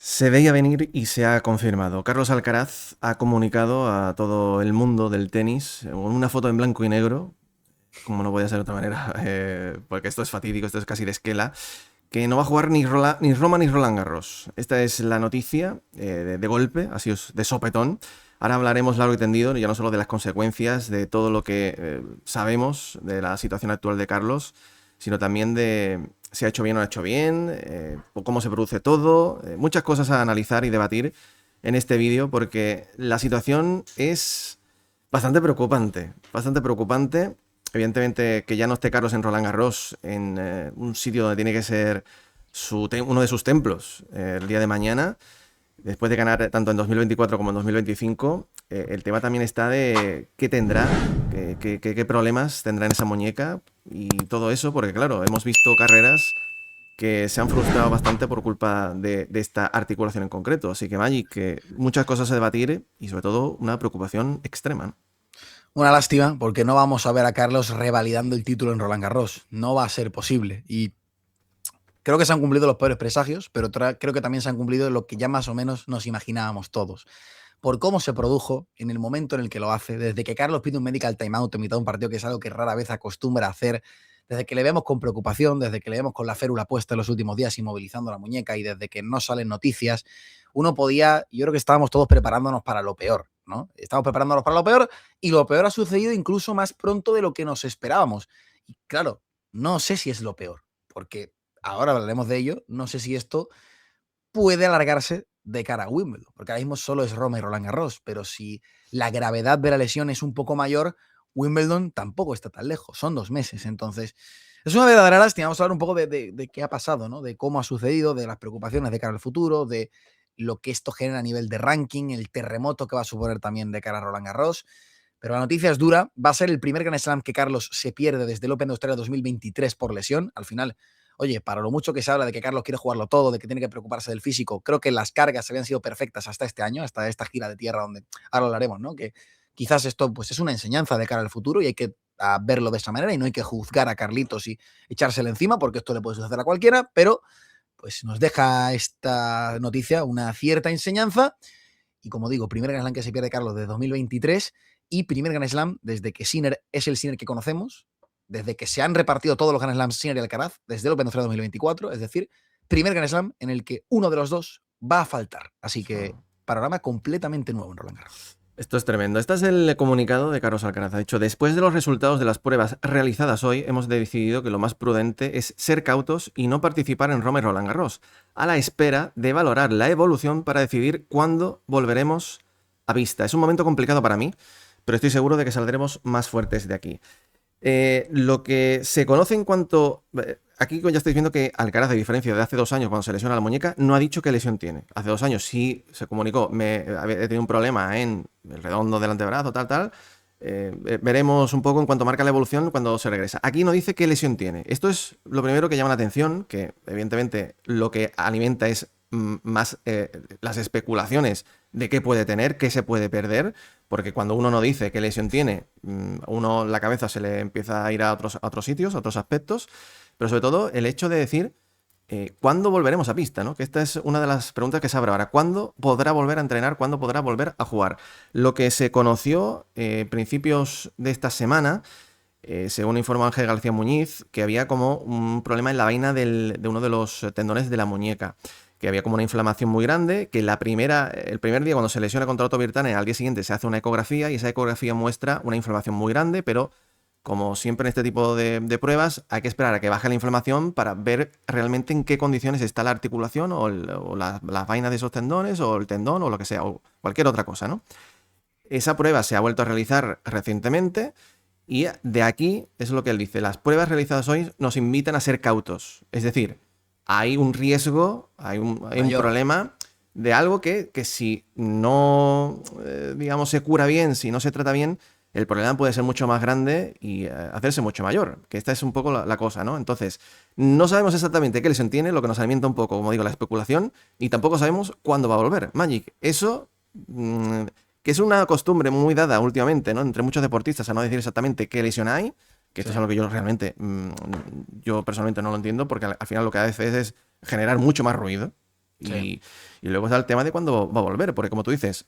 Se veía venir y se ha confirmado. Carlos Alcaraz ha comunicado a todo el mundo del tenis con una foto en blanco y negro, como no podía ser de otra manera, porque esto es fatídico, esto es casi de esquela, que no va a jugar ni Roma ni Roland Garros. Esta es la noticia de golpe, así es, de sopetón. Ahora hablaremos largo y tendido, ya no solo de las consecuencias, de todo lo que sabemos de la situación actual de Carlos, sino también de si ha hecho bien o no ha hecho bien, o cómo se produce todo, muchas cosas a analizar y debatir en este vídeo, porque la situación es bastante preocupante, bastante preocupante. Evidentemente que ya no esté Carlos en Roland Garros, en un sitio donde tiene que ser uno de sus templos el día de mañana, después de ganar tanto en 2024 como en 2025, el tema también está de qué tendrá, qué problemas tendrá en esa muñeca y todo eso, porque claro, hemos visto carreras que se han frustrado bastante por culpa de esta articulación en concreto. Así que Magic, que muchas cosas a debatir y sobre todo una preocupación extrema, ¿no? Una lástima, porque no vamos a ver a Carlos revalidando el título en Roland Garros. No va a ser posible. Y creo que se han cumplido los peores presagios, pero creo que también se han cumplido lo que ya más o menos nos imaginábamos todos. Por cómo se produjo, en el momento en el que lo hace, desde que Carlos pide un medical timeout en mitad de un partido, que es algo que rara vez acostumbra a hacer, desde que le vemos con preocupación, desde que le vemos con la férula puesta en los últimos días inmovilizando la muñeca y desde que no salen noticias, uno podía, yo creo que estábamos todos preparándonos para lo peor, ¿no? Estábamos preparándonos para lo peor y lo peor ha sucedido incluso más pronto de lo que nos esperábamos. Y claro, no sé si es lo peor, porque ahora hablaremos de ello, no sé si esto puede alargarse de cara a Wimbledon, porque ahora mismo solo es Roma y Roland Garros, pero si la gravedad de la lesión es un poco mayor, Wimbledon tampoco está tan lejos, son 2 meses, entonces es una verdadera lástima. Vamos a hablar un poco de qué ha pasado, ¿no? De cómo ha sucedido, de las preocupaciones de cara al futuro, de lo que esto genera a nivel de ranking, el terremoto que va a suponer también de cara a Roland Garros. Pero la noticia es dura. Va a ser el primer Grand Slam que Carlos se pierde desde el Open de Australia 2023 por lesión. Al final, oye, para lo mucho que se habla de que Carlos quiere jugarlo todo, de que tiene que preocuparse del físico, creo que las cargas habían sido perfectas hasta este año, hasta esta gira de tierra donde ahora hablaremos, ¿no? Que quizás esto pues es una enseñanza de cara al futuro y hay que verlo de esa manera y no hay que juzgar a Carlitos y echárselo encima porque esto le puede suceder a cualquiera, pero pues nos deja esta noticia una cierta enseñanza. Y como digo, primer Grand Slam que se pierde Carlos desde 2023 y primer Grand Slam desde que Sinner es el Sinner que conocemos, desde que se han repartido todos los Grand Slams Sinner y Alcaraz, desde el Open de Australia 2024, es decir, primer Grand Slam en el que uno de los dos va a faltar. Así que panorama completamente nuevo en Roland Garros. Esto es tremendo. Este es el comunicado de Carlos Alcaraz. Ha dicho, después de los resultados de las pruebas realizadas hoy, hemos decidido que lo más prudente es ser cautos y no participar en Roma y Roland Garros, a la espera de valorar la evolución para decidir cuándo volveremos a pista. Es un momento complicado para mí, pero estoy seguro de que saldremos más fuertes de aquí. Lo que se conoce en cuanto... Aquí ya estoy viendo que Alcaraz, a diferencia de hace 2 años cuando se lesiona la muñeca, no ha dicho qué lesión tiene. Hace 2 años sí se comunicó, he tenido un problema en el redondo del antebrazo, tal. Veremos un poco en cuanto marca la evolución cuando se regresa. Aquí no dice qué lesión tiene. Esto es lo primero que llama la atención, que evidentemente lo que alimenta es más las especulaciones de qué puede tener, qué se puede perder, porque cuando uno no dice qué lesión tiene, uno la cabeza se le empieza a ir a otros sitios, a otros aspectos, pero sobre todo el hecho de decir ¿cuándo volveremos a pista? ¿No? Que esta es una de las preguntas que se abre ahora. ¿Cuándo podrá volver a entrenar? ¿Cuándo podrá volver a jugar? Lo que se conoció principios de esta semana, según informó Ángel García Muñiz, que había como un problema en la vaina de uno de los tendones de la muñeca, que había como una inflamación muy grande, que el primer día cuando se lesiona contra Otto Virtanen, al día siguiente se hace una ecografía y esa ecografía muestra una inflamación muy grande, pero como siempre en este tipo de pruebas, hay que esperar a que baje la inflamación para ver realmente en qué condiciones está la articulación o las vainas de esos tendones o el tendón o lo que sea, o cualquier otra cosa, ¿no? Esa prueba se ha vuelto a realizar recientemente y de aquí es lo que él dice. Las pruebas realizadas hoy nos invitan a ser cautos. Es decir, hay un riesgo, hay un problema de algo que si no, digamos, se cura bien, si no se trata bien, el problema puede ser mucho más grande y hacerse mucho mayor, que esta es un poco la cosa, ¿no? Entonces, no sabemos exactamente qué lesión tiene, lo que nos alimenta un poco, como digo, la especulación, y tampoco sabemos cuándo va a volver. Magic, eso, que es una costumbre muy dada últimamente, ¿no? Entre muchos deportistas a no decir exactamente qué lesión hay, que esto es algo que yo realmente, yo personalmente no lo entiendo, porque al final lo que hace es generar mucho más ruido, Sí. Y luego está el tema de cuándo va a volver, porque como tú dices,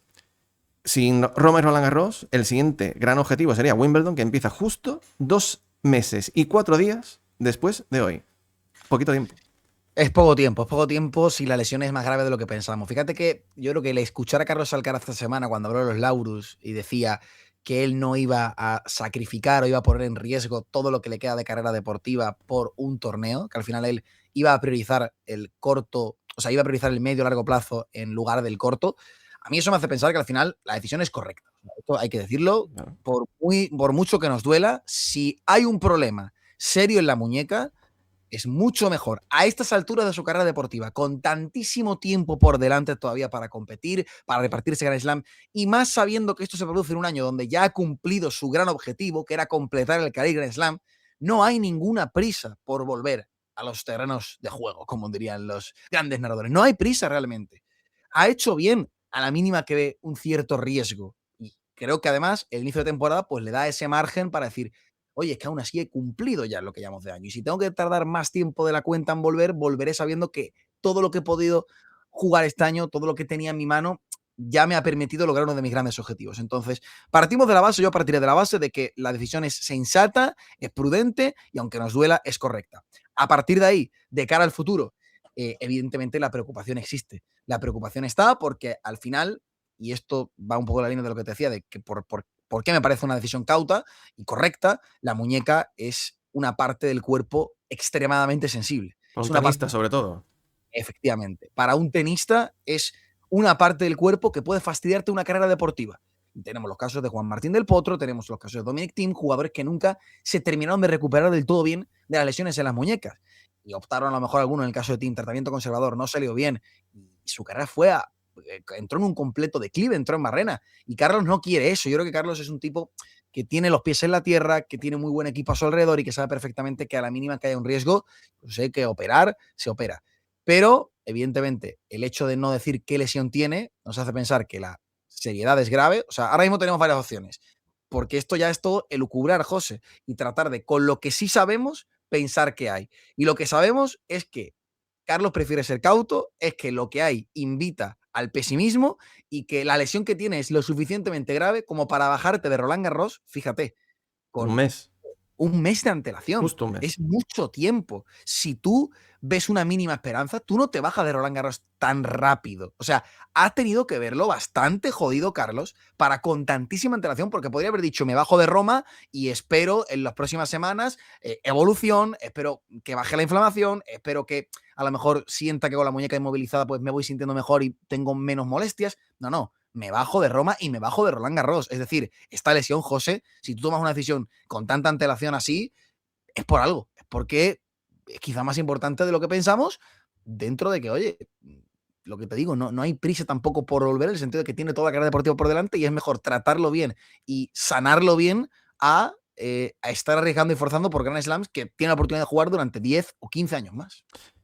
sin Roma y Roland Garros, el siguiente gran objetivo sería Wimbledon, que empieza justo 2 meses y 4 días después de hoy. Poquito tiempo. Es poco tiempo si la lesión es más grave de lo que pensamos. Fíjate que yo creo que el escuchar a Carlos Alcaraz esta semana cuando habló de los Laurus y decía que él no iba a sacrificar o iba a poner en riesgo todo lo que le queda de carrera deportiva por un torneo, que al final él iba a priorizar el corto, o sea, iba a priorizar el medio largo plazo en lugar del corto, a mí eso me hace pensar que al final la decisión es correcta. Esto hay que decirlo, Claro. por mucho que nos duela, si hay un problema serio en la muñeca, es mucho mejor a estas alturas de su carrera deportiva, con tantísimo tiempo por delante todavía para competir, para repartirse Grand Slam, y más sabiendo que esto se produce en un año donde ya ha cumplido su gran objetivo, que era completar el Caribe Grand Slam, no hay ninguna prisa por volver a los terrenos de juego, como dirían los grandes narradores. No hay prisa realmente. Ha hecho bien a la mínima que ve un cierto riesgo. Y creo que además el inicio de temporada pues le da ese margen para decir, oye, es que aún así he cumplido ya lo que llamamos de año. Y si tengo que tardar más tiempo de la cuenta en volver, volveré sabiendo que todo lo que he podido jugar este año, todo lo que tenía en mi mano, ya me ha permitido lograr uno de mis grandes objetivos. Entonces, partimos de la base, yo partiré de la base de que la decisión es sensata, es prudente y aunque nos duela, es correcta. A partir de ahí, de cara al futuro, evidentemente la preocupación existe. La preocupación está porque al final, y esto va un poco en la línea de lo que te decía, de que por qué me parece una decisión cauta y correcta, la muñeca es una parte del cuerpo extremadamente sensible. Para Es un una parte, tenista, sobre todo. efectivamente, para un tenista es una parte del cuerpo que puede fastidiarte una carrera deportiva. Tenemos los casos de Juan Martín del Potro, tenemos los casos de Dominic Thiem, jugadores que nunca se terminaron de recuperar del todo bien de las lesiones en las muñecas. Y optaron a lo mejor algunos, en el caso de Thiem, tratamiento conservador, no salió bien. Y su carrera entró en un completo declive, entró en barrena. Y Carlos no quiere eso. Yo creo que Carlos es un tipo que tiene los pies en la tierra, que tiene muy buen equipo a su alrededor y que sabe perfectamente que a la mínima que haya un riesgo, pues hay que operar, se opera. Pero, evidentemente, el hecho de no decir qué lesión tiene nos hace pensar que la seriedad es grave. O sea, ahora mismo tenemos varias opciones. Porque esto ya es todo elucubrar, José, y tratar de, con lo que sí sabemos, pensar qué hay. Y lo que sabemos es que Carlos prefiere ser cauto, es que lo que hay invita al pesimismo y que la lesión que tiene es lo suficientemente grave como para bajarte de Roland Garros, fíjate, Un con mes. un mes de antelación. Justo un mes. Es mucho tiempo. Si tú ves una mínima esperanza, tú no te bajas de Roland Garros tan rápido. O sea, ha tenido que verlo bastante jodido Carlos para con tantísima antelación, porque podría haber dicho, me bajo de Roma y espero en las próximas semanas evolución, espero que baje la inflamación, espero que a lo mejor sienta que con la muñeca inmovilizada pues me voy sintiendo mejor y tengo menos molestias. No, no, me bajo de Roma y me bajo de Roland Garros. Es decir, esta lesión, José, si tú tomas una decisión con tanta antelación así, es por algo. Es porque es quizá más importante de lo que pensamos, dentro de que, oye, lo que te digo, no hay prisa tampoco por volver, en el sentido de que tiene toda la carrera deportiva por delante y es mejor tratarlo bien y sanarlo bien a estar arriesgando y forzando por Grand Slams que tiene la oportunidad de jugar durante 10 o 15 años más.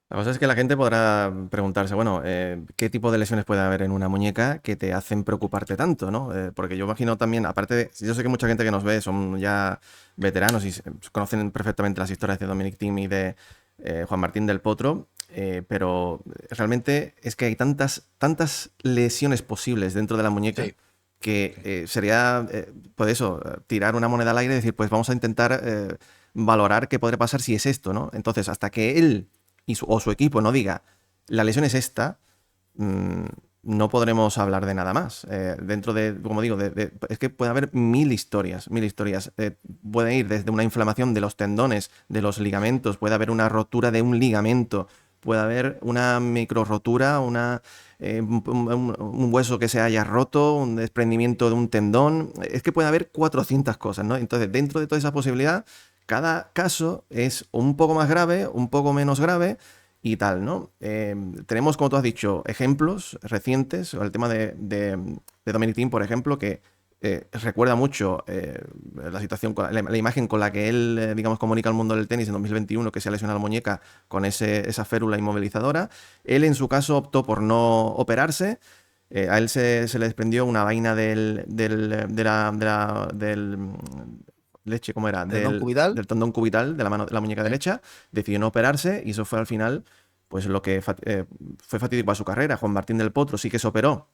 La cosa es que la gente podrá preguntarse, bueno, ¿qué tipo de lesiones puede haber en una muñeca que te hacen preocuparte tanto, ¿no? Porque yo imagino también, aparte de, yo sé que mucha gente que nos ve son ya veteranos y conocen perfectamente las historias de Dominic Thiem y de Juan Martín del Potro, pero realmente es que hay tantas lesiones posibles dentro de la muñeca Sí. que sería, pues eso, tirar una moneda al aire y decir, pues vamos a intentar valorar qué podría pasar si es esto, ¿no? Entonces, hasta que él o su equipo no diga, la lesión es esta, no podremos hablar de nada más. Dentro de, como digo, es que puede haber mil historias, mil historias. Puede ir desde una inflamación de los tendones, de los ligamentos, puede haber una rotura de un ligamento, puede haber una micro rotura, un hueso que se haya roto, un desprendimiento de un tendón. Es que puede haber 400 cosas, ¿no? Entonces, dentro de toda esa posibilidad, cada caso es un poco más grave, un poco menos grave y tal, ¿no? Tenemos, como tú has dicho, ejemplos recientes, el tema de Dominic Thiem, por ejemplo, que recuerda mucho la situación, la imagen con la que él, digamos, comunica al mundo del tenis en 2021, que se ha lesionado la muñeca con esa férula inmovilizadora. Él, en su caso, optó por no operarse. A él se le desprendió una vaina del leche, ¿cómo era? Tendón cubital. Del tendón cubital de la muñeca Sí. derecha, decidió no operarse y eso fue al final pues lo que fue fatídico para su carrera. Juan Martín del Potro sí que se operó,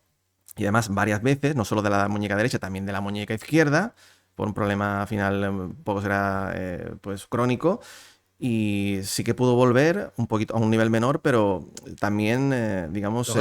y además varias veces, no solo de la muñeca derecha, también de la muñeca izquierda, por un problema al final poco será pues crónico, y sí que pudo volver un poquito a un nivel menor, pero también, digamos...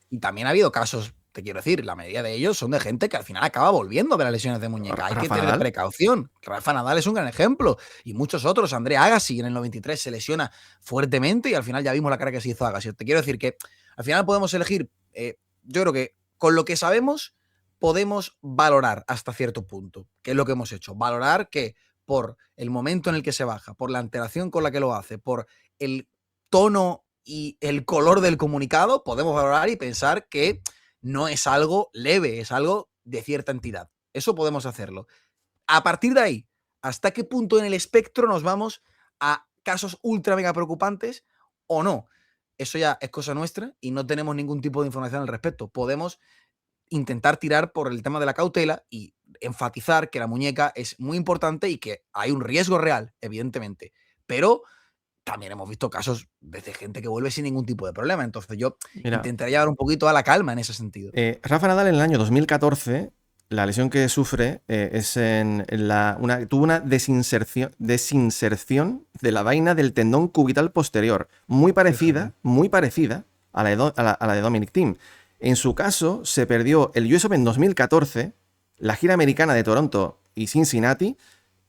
Y también ha habido casos, te quiero decir, la mayoría de ellos son de gente que al final acaba volviendo de las lesiones de muñeca. Hay que Rafa tener Nadal. precaución. Rafa Nadal es un gran ejemplo. Y muchos otros. André Agassi en el 93 se lesiona fuertemente y al final ya vimos la cara que se hizo Agassi. Te quiero decir que al final podemos elegir, yo creo que con lo que sabemos podemos valorar hasta cierto punto, que es lo que hemos hecho. Valorar que por el momento en el que se baja, por la alteración con la que lo hace, por el tono y el color del comunicado, podemos valorar y pensar que no es algo leve, es algo de cierta entidad. Eso podemos hacerlo. A partir de ahí, ¿hasta qué punto en el espectro nos vamos a casos ultra mega preocupantes o no? Eso ya es cosa nuestra y no tenemos ningún tipo de información al respecto. Podemos intentar tirar por el tema de la cautela y enfatizar que la muñeca es muy importante y que hay un riesgo real, evidentemente. Pero también hemos visto casos de gente que vuelve sin ningún tipo de problema. Entonces yo Mira, intentaría llevar un poquito a la calma en ese sentido. Rafa Nadal en el año 2014, la lesión que sufre es tuvo una desinserción de la vaina del tendón cubital posterior, muy parecida a la de Dominic Thiem. En su caso, se perdió el US Open 2014, la gira americana de Toronto y Cincinnati,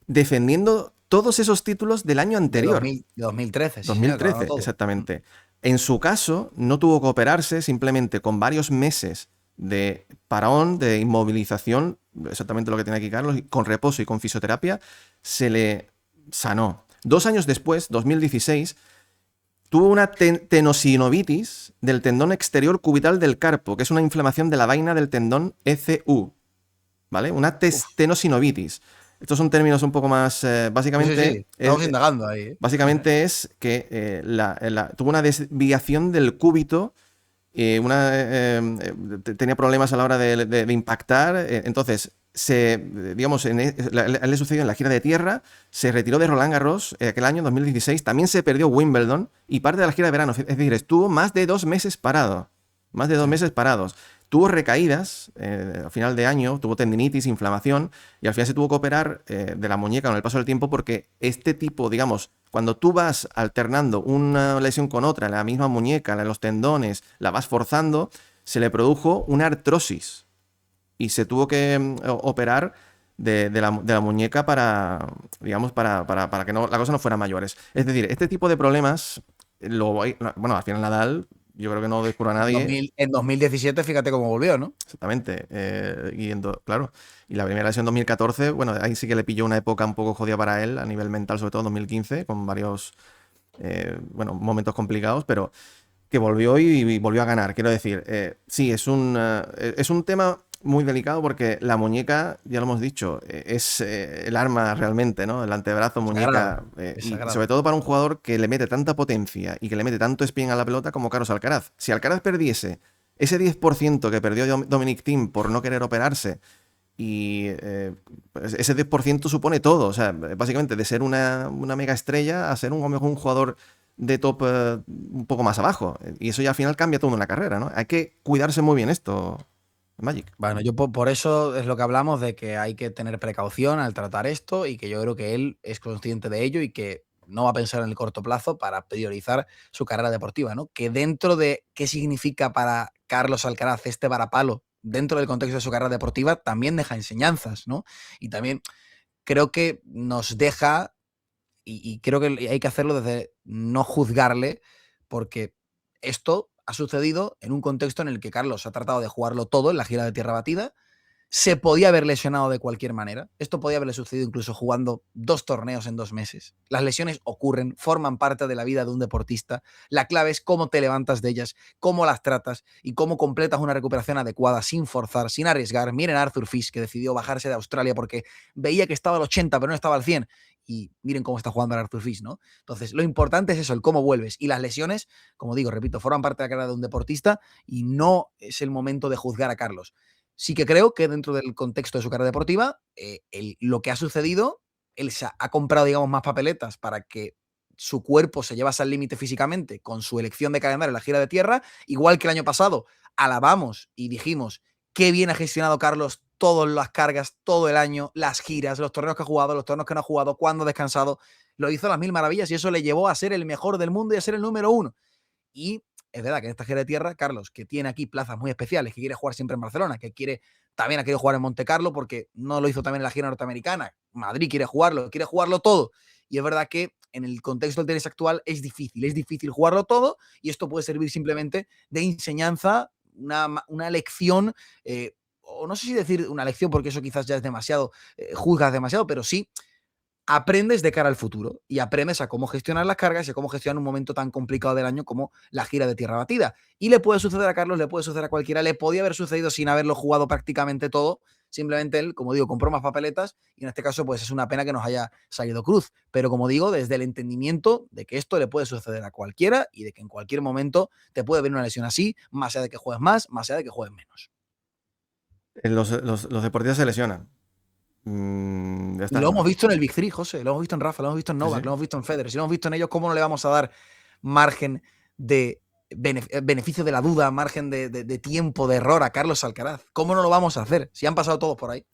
defendiendo todos esos títulos del año anterior. De 2013, sí, 2013, señor, todo. exactamente. En su caso, no tuvo que operarse, simplemente con varios meses de paraón, de inmovilización, exactamente lo que tiene aquí Carlos, con reposo y con fisioterapia, se le sanó. 2 años después, 2016, tuvo una tenosinovitis del tendón exterior cubital del carpo, que es una inflamación de la vaina del tendón ECU, ¿vale? Una tenosinovitis. Estos son términos un poco más, básicamente... Sí. Estamos indagando ahí. Básicamente es que tuvo una desviación del cúbito, tenía problemas a la hora de impactar, entonces, digamos, él le sucedió en la gira de tierra, se retiró de Roland Garros aquel año, 2016, también se perdió Wimbledon y parte de la gira de verano, es decir, estuvo más de 2 meses parado, más de 2 meses parados. Tuvo recaídas a final de año, tuvo tendinitis, inflamación, y al final se tuvo que operar de la muñeca con el paso del tiempo porque este tipo, digamos, cuando tú vas alternando una lesión con otra, la misma muñeca, los tendones, la vas forzando, se le produjo una artrosis y se tuvo que operar de la muñeca para, digamos, para que la cosa no fuera mayores. Es decir, este tipo de problemas, bueno, al final Nadal... Yo creo que no descubro a nadie. En 2017, fíjate cómo volvió, ¿no? Exactamente. Claro. Y la primera lesión en 2014, bueno, ahí sí que le pilló una época un poco jodida para él, a nivel mental, sobre todo en 2015, con varios momentos complicados, pero que volvió y volvió a ganar. Quiero decir, sí, es un tema muy delicado porque la muñeca, ya lo hemos dicho, es el arma realmente, ¿no? El antebrazo, muñeca. Y sobre todo para un jugador que le mete tanta potencia y que le mete tanto spin a la pelota como Carlos Alcaraz. Si Alcaraz perdiese ese 10% que perdió Dominic Thiem por no querer operarse, y pues ese 10% supone todo. O sea, básicamente de ser una mega estrella a ser un jugador de top un poco más abajo. Y eso ya al final cambia todo en la carrera, ¿no? Hay que cuidarse muy bien esto, Magic. Bueno, yo por eso es lo que hablamos de que hay que tener precaución al tratar esto y que yo creo que él es consciente de ello y que no va a pensar en el corto plazo para priorizar su carrera deportiva, ¿no? Que dentro de qué significa para Carlos Alcaraz este varapalo, dentro del contexto de su carrera deportiva, también deja enseñanzas, ¿no? Y también creo que nos deja, y creo que hay que hacerlo desde no juzgarle, porque esto ha sucedido en un contexto en el que Carlos ha tratado de jugarlo todo en la gira de tierra batida. Se podía haber lesionado de cualquier manera. Esto podía haberle sucedido incluso jugando 2 torneos en 2 meses. Las lesiones ocurren, forman parte de la vida de un deportista. La clave es cómo te levantas de ellas, cómo las tratas y cómo completas una recuperación adecuada sin forzar, sin arriesgar. Miren a Arthur Fish, que decidió bajarse de Australia porque veía que estaba al 80 pero no estaba al 100. Y miren cómo está jugando Arthur Fish, ¿no? Entonces, lo importante es eso, el cómo vuelves. Y las lesiones, como digo, repito, forman parte de la carrera de un deportista y no es el momento de juzgar a Carlos. Sí que creo que dentro del contexto de su carrera deportiva, lo que ha sucedido, él ha comprado, digamos, más papeletas para que su cuerpo se llevase al límite físicamente con su elección de calendario en la gira de tierra, igual que el año pasado alabamos y dijimos qué bien ha gestionado Carlos todas las cargas, todo el año, las giras, los torneos que ha jugado, los torneos que no ha jugado, cuándo ha descansado, lo hizo a las mil maravillas y eso le llevó a ser el mejor del mundo y a ser el número uno. Y es verdad que en esta gira de tierra, Carlos, que tiene aquí plazas muy especiales, que quiere jugar siempre en Barcelona, que también ha querido jugar en Monte Carlo porque no lo hizo también en la gira norteamericana. Madrid quiere jugarlo todo. Y es verdad que en el contexto del tenis actual es difícil jugarlo todo y esto puede servir simplemente de enseñanza, una lección, o no sé si decir una lección porque eso quizás ya es demasiado, juzgas demasiado, pero sí aprendes de cara al futuro y aprendes a cómo gestionar las cargas y a cómo gestionar un momento tan complicado del año como la gira de tierra batida. Y le puede suceder a Carlos, le puede suceder a cualquiera, le podía haber sucedido sin haberlo jugado prácticamente todo. Simplemente él, como digo, compró más papeletas y en este caso pues es una pena que nos haya salido cruz. Pero como digo, desde el entendimiento de que esto le puede suceder a cualquiera y de que en cualquier momento te puede venir una lesión así, más allá de que juegues más, más allá de que juegues menos. Los deportistas se lesionan. Ya Y está. lo hemos visto en el Big Three, José, lo hemos visto en Rafa, lo hemos visto en Sí, Novak, sí. lo hemos visto en Federer, si lo hemos visto en ellos, ¿cómo no le vamos a dar margen de beneficio de la duda, margen de tiempo, de error a Carlos Alcaraz? ¿Cómo no lo vamos a hacer? Si han pasado todos por ahí.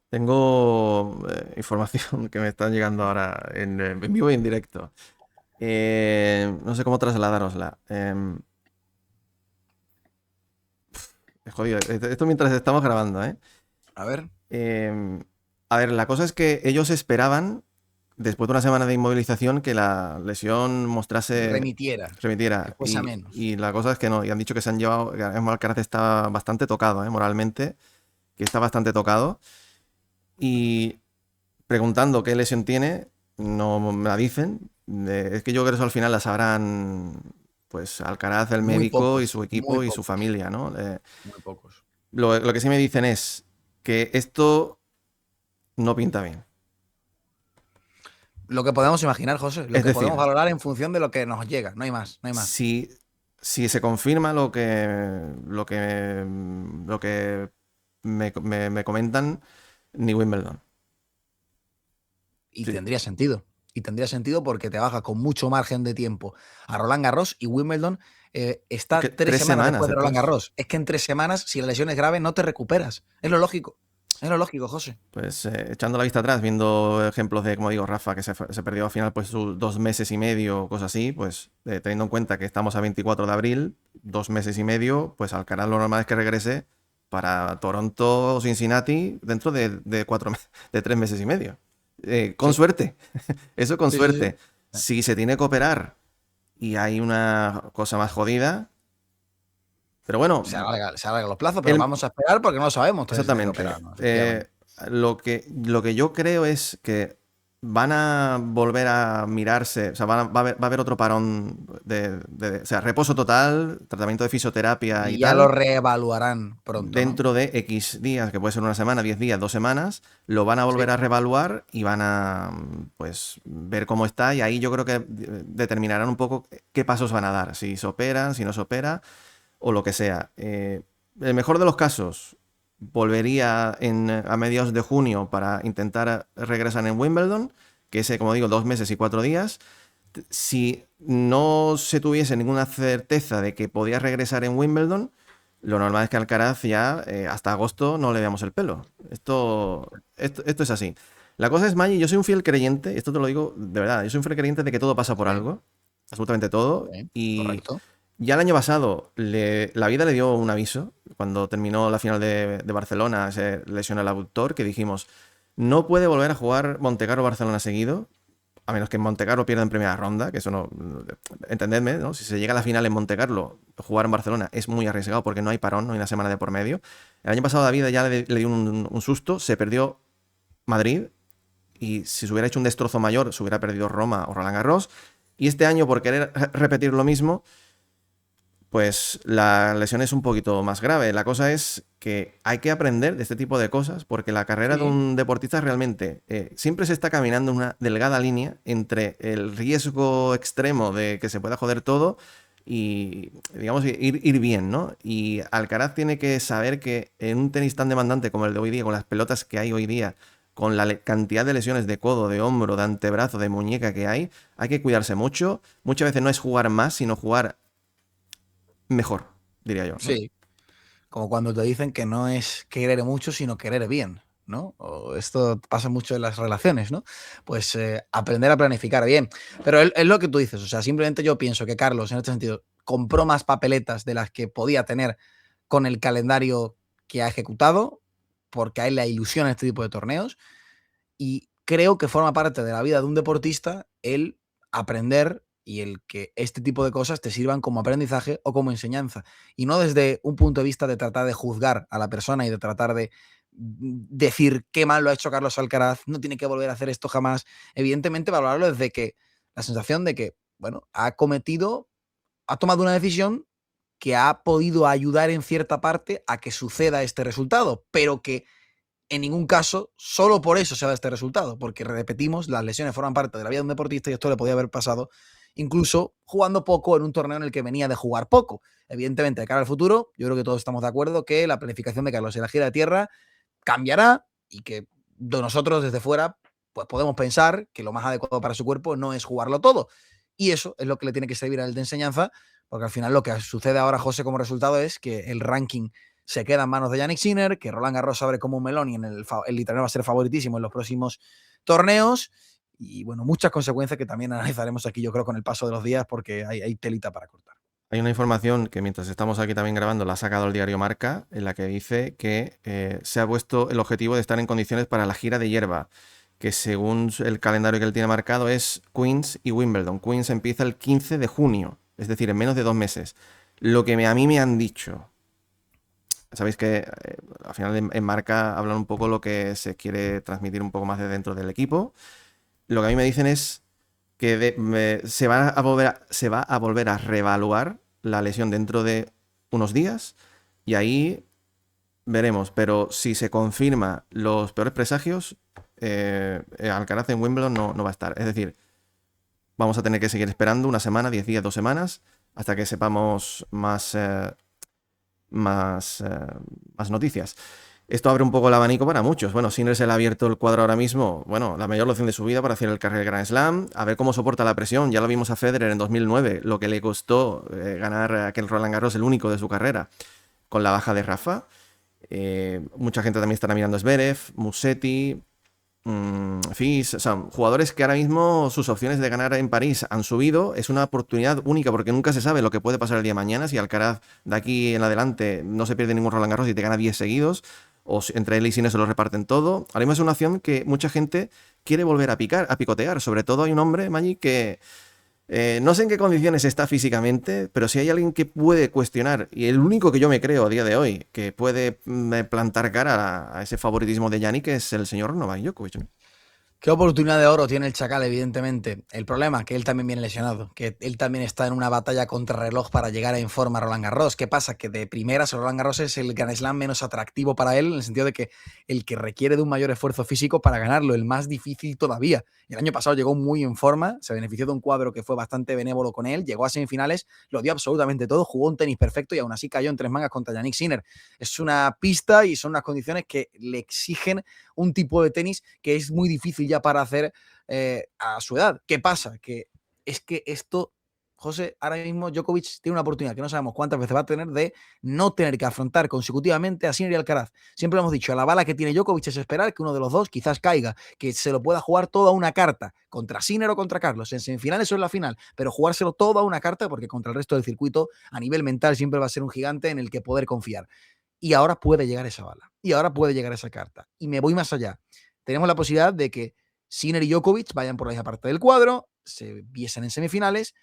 Tengo información que me están llegando ahora en vivo y en directo. No sé cómo trasladárosla. Jodido, esto mientras estamos grabando, ¿eh? A ver. A ver, la cosa es que ellos esperaban, después de una semana de inmovilización, que la lesión Remitiera, remitiera. que fuese a menos. Y la cosa es que no, y han dicho que se han llevado, que Alcaraz está bastante tocado, moralmente, que está bastante tocado. Y preguntando qué lesión tiene, no me la dicen. Es que yo creo que eso al final la sabrán, pues, Alcaraz, el médico y su muy equipo y su pocos, familia, ¿no? muy pocos. Lo que sí me dicen es que esto no pinta bien. Lo que podemos imaginar, José, lo Es que podemos decir, valorar en función de lo que nos llega, no hay más, no hay más. si, si se confirma lo que me comentan, ni Wimbledon. Y Sí. tendría sentido. Y tendría sentido porque te baja con mucho margen de tiempo a Roland Garros y Wimbledon está Que 3 semanas semanas después de Roland después. Garros. Es que en 3 semanas, si la lesión es grave, no te recuperas. Es lo lógico. Es lo lógico, José. Pues echando la vista atrás, viendo ejemplos de, como digo, Rafa, que se perdió al final pues sus 2 meses y medio, cosas así, pues teniendo en cuenta que estamos a 24 de abril, 2 meses y medio, pues Alcaraz lo normal es que regrese para Toronto o Cincinnati dentro de 3 meses y medio. Con Sí, suerte, eso con sí, sí, sí. suerte. Si se tiene que operar y hay una cosa más jodida, pero bueno, Se alargan los plazos, pero el, vamos a esperar porque no lo sabemos todavía si tiene que exactamente. operar, ¿no? Efectivamente. Lo que yo creo es que van a volver a mirarse, o sea, va a haber otro parón o sea, reposo total, tratamiento de fisioterapia y Y ya lo tal, reevaluarán pronto, ¿no? dentro de X días, que puede ser una semana, 10 días, 2 semanas, lo van a volver Sí. a reevaluar y van a, pues, ver cómo está y ahí yo creo que determinarán un poco qué pasos van a dar, si se operan, si no se opera o lo que sea. El mejor de los casos, volvería a mediados de junio para intentar regresar en Wimbledon, que es, como digo, 2 meses y 4 días. Si no se tuviese ninguna certeza de que podía regresar en Wimbledon, lo normal es que Alcaraz ya hasta agosto no le veamos el pelo. Esto es así. La cosa es, Maggi, yo soy un fiel creyente, esto te lo digo de verdad, yo soy un fiel creyente de que todo pasa por Sí, algo, absolutamente todo, sí, y correcto. ya el año pasado la vida le dio un aviso cuando terminó la final de Barcelona, se lesionó el abductor, que dijimos, no puede volver a jugar Montecarlo-Barcelona seguido, a menos que en Montecarlo pierda en primera ronda, que eso no, entendedme, ¿no? Si se llega a la final en Montecarlo, jugar en Barcelona es muy arriesgado porque no hay parón, no hay una semana de por medio. El año pasado David ya le dio un susto, se perdió Madrid y si se hubiera hecho un destrozo mayor, se hubiera perdido Roma o Roland Garros. Y este año, por querer repetir lo mismo, pues la lesión es un poquito más grave. La cosa es que hay que aprender de este tipo de cosas porque la carrera de Sí, un deportista realmente siempre se está caminando en una delgada línea entre el riesgo extremo de que se pueda joder todo y, digamos, ir bien, ¿no? Y Alcaraz tiene que saber que en un tenis tan demandante como el de hoy día, con las pelotas que hay hoy día, con la cantidad de lesiones de codo, de hombro, de antebrazo, de muñeca que hay que cuidarse mucho. Muchas veces no es jugar más, sino jugar mejor, diría yo, ¿no? Sí, como cuando te dicen que no es querer mucho, sino querer bien, ¿no? O esto pasa mucho en las relaciones, ¿no? Pues aprender a planificar bien. Pero es lo que tú dices, o sea, simplemente yo pienso que Carlos, en este sentido, compró más papeletas de las que podía tener con el calendario que ha ejecutado, porque a él le ilusiona este tipo de torneos, y creo que forma parte de la vida de un deportista el aprender y el que este tipo de cosas te sirvan como aprendizaje o como enseñanza. Y no desde un punto de vista de tratar de juzgar a la persona y de tratar de decir qué mal lo ha hecho Carlos Alcaraz, no tiene que volver a hacer esto jamás. Evidentemente, valorarlo desde que la sensación de que, bueno, ha tomado una decisión que ha podido ayudar en cierta parte a que suceda este resultado, pero que en ningún caso, solo por eso se da este resultado, porque repetimos, las lesiones forman parte de la vida de un deportista y esto le podía haber pasado incluso jugando poco en un torneo en el que venía de jugar poco. Evidentemente, de cara al futuro, yo creo que todos estamos de acuerdo que la planificación de Carlos y la gira de tierra cambiará y que de nosotros desde fuera pues podemos pensar que lo más adecuado para su cuerpo no es jugarlo todo. Y eso es lo que le tiene que servir a él de enseñanza, porque al final lo que sucede ahora, José, como resultado es que el ranking se queda en manos de Yannick Sinner, que Roland Garros abre como un melón y el italiano va a ser favoritísimo en los próximos torneos. Y bueno, muchas consecuencias que también analizaremos aquí, yo creo, con el paso de los días, porque hay telita para cortar. Hay una información que mientras estamos aquí también grabando la ha sacado el diario Marca, en la que dice que se ha puesto el objetivo de estar en condiciones para la gira de hierba, que según el calendario que él tiene marcado es Queens y Wimbledon. Queens empieza el 15 de junio, es decir, en menos de 2 meses. Lo que a mí me han dicho, sabéis que al final en Marca hablan un poco lo que se quiere transmitir un poco más de dentro del equipo. Lo que a mí me dicen es que se va a volver a reevaluar la lesión dentro de unos días y ahí veremos. Pero si se confirma los peores presagios, Alcaraz en Wimbledon no va a estar. Es decir, vamos a tener que seguir esperando una semana, 10 días, 2 semanas, hasta que sepamos más noticias. Esto abre un poco el abanico para muchos. Bueno, Sinner se le ha abierto el cuadro ahora mismo. Bueno, la mayor opción de su vida para hacer el carril Grand Slam. A ver cómo soporta la presión. Ya lo vimos a Federer en 2009, lo que le costó ganar aquel Roland Garros, el único de su carrera, con la baja de Rafa. Mucha gente también estará mirando a Zverev, Musetti, Fis, o sea, jugadores que ahora mismo sus opciones de ganar en París han subido. Es una oportunidad única porque nunca se sabe lo que puede pasar el día de mañana. Si Alcaraz de aquí en adelante no se pierde ningún Roland Garros y te gana 10 seguidos, o entre él y Sinner se lo reparten todo. Ahora mismo es una opción que mucha gente quiere volver a picotear. Sobre todo hay un hombre, Magic, que no sé en qué condiciones está físicamente, pero si hay alguien que puede cuestionar, y el único que yo me creo a día de hoy, que puede plantar cara a ese favoritismo de Yannick, es el señor Novak Djokovic, ¿no? Qué oportunidad de oro tiene el Chacal, evidentemente. El problema es que él también viene lesionado, que él también está en una batalla contra reloj para llegar en forma a Roland Garros. ¿Qué pasa? Que de primeras Roland Garros es el Grand Slam menos atractivo para él, en el sentido de que el que requiere de un mayor esfuerzo físico para ganarlo, el más difícil todavía. El año pasado llegó muy en forma, se benefició de un cuadro que fue bastante benévolo con él, llegó a semifinales, lo dio absolutamente todo, jugó un tenis perfecto y aún así cayó en 3 mangas contra Yannick Sinner. Es una pista y son unas condiciones que le exigen un tipo de tenis que es muy difícil ya para hacer a su edad. ¿Qué pasa? Que es que esto, José, ahora mismo Djokovic tiene una oportunidad que no sabemos cuántas veces va a tener de no tener que afrontar consecutivamente a Sinner y Alcaraz. Siempre lo hemos dicho, la bala que tiene Djokovic es esperar que uno de los dos quizás caiga, que se lo pueda jugar toda una carta contra Sinner o contra Carlos. En semifinales o en la final, pero jugárselo toda una carta porque contra el resto del circuito a nivel mental siempre va a ser un gigante en el que poder confiar. Y ahora puede llegar esa bala. Y ahora puede llegar esa carta. Y me voy más allá. Tenemos la posibilidad de que Sinner y Djokovic vayan por la misma parte del cuadro, se viesen en semifinales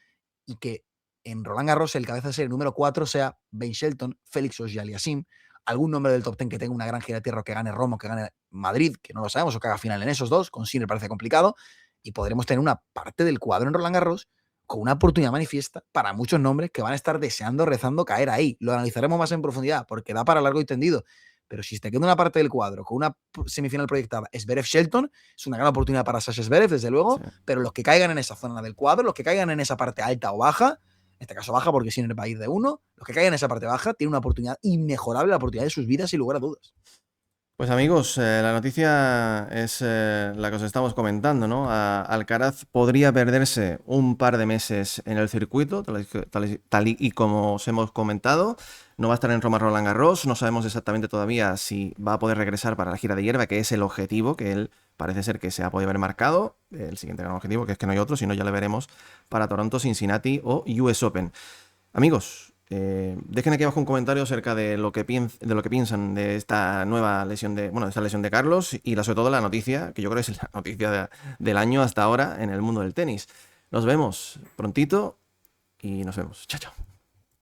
y que en Roland Garros el cabeza de serie número 4 sea Ben Shelton, Félix Auger-Aliassime, algún nombre del top 10 que tenga una gran gira de tierra, que gane Roma, que gane Madrid, que no lo sabemos, o que haga final en esos dos, con Sinner parece complicado, y podremos tener una parte del cuadro en Roland Garros con una oportunidad manifiesta para muchos nombres que van a estar deseando, rezando caer ahí. Lo analizaremos más en profundidad porque da para largo y tendido. Pero si te queda una parte del cuadro con una semifinal proyectada, Zverev-Shelton, es una gran oportunidad para Sasha Zverev, desde luego, Sí. pero los que caigan en esa zona del cuadro, los que caigan en esa parte alta o baja, en este caso baja porque Sinner va a ir de uno, los que caigan en esa parte baja tienen una oportunidad inmejorable, la oportunidad de sus vidas sin lugar a dudas. Pues amigos, la noticia es la que os estamos comentando, ¿no? Alcaraz podría perderse un par de meses en el circuito, tal y como os hemos comentado. No va a estar en Roma Roland Garros, no sabemos exactamente todavía si va a poder regresar para la gira de hierba, que es el objetivo que él parece ser que se ha podido haber marcado. El siguiente gran objetivo, que es que no hay otro, sino ya le veremos para Toronto, Cincinnati o US Open. Amigos, dejen aquí abajo un comentario acerca de lo que piensan de esta nueva lesión de esta lesión de Carlos y sobre todo la noticia, que yo creo que es la noticia del año hasta ahora en el mundo del tenis. Nos vemos prontito y nos vemos. Chao, chao.